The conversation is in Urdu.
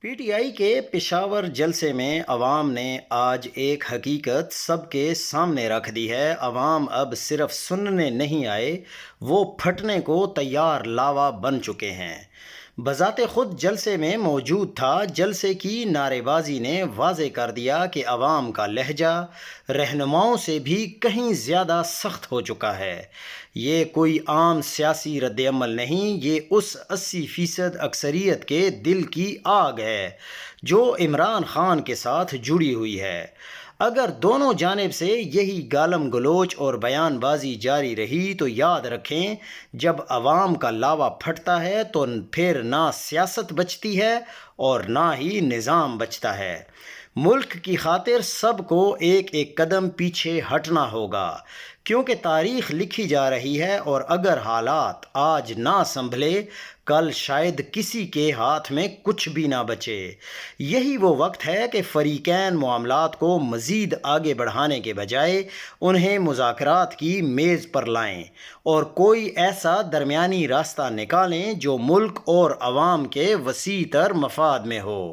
پی ٹی آئی کے پشاور جلسے میں عوام نے آج ایک حقیقت سب کے سامنے رکھ دی ہے۔ عوام اب صرف سننے نہیں آئے، وہ پھٹنے کو تیار لاوا بن چکے ہیں۔ بذات خود جلسے میں موجود تھا۔ جلسے کی نعرے بازی نے واضح کر دیا کہ عوام کا لہجہ رہنماؤں سے بھی کہیں زیادہ سخت ہو چکا ہے۔ یہ کوئی عام سیاسی رد عمل نہیں، یہ اس 80% اکثریت کے دل کی آگ ہے جو عمران خان کے ساتھ جڑی ہوئی ہے۔ اگر دونوں جانب سے یہی گالم گلوچ اور بیان بازی جاری رہی تو یاد رکھیں، جب عوام کا لاوا پھٹتا ہے تو پھر نہ سیاست بچتی ہے اور نہ ہی نظام بچتا ہے۔ ملک کی خاطر سب کو ایک ایک قدم پیچھے ہٹنا ہوگا، کیونکہ تاریخ لکھی جا رہی ہے، اور اگر حالات آج نہ سنبھلے کل شاید کسی کے ہاتھ میں کچھ بھی نہ بچے۔ یہی وہ وقت ہے کہ فریقین معاملات کو مزید آگے بڑھانے کے بجائے انہیں مذاکرات کی میز پر لائیں اور کوئی ایسا درمیانی راستہ نکالیں جو ملک اور عوام کے وسیع تر مفاد میں ہو۔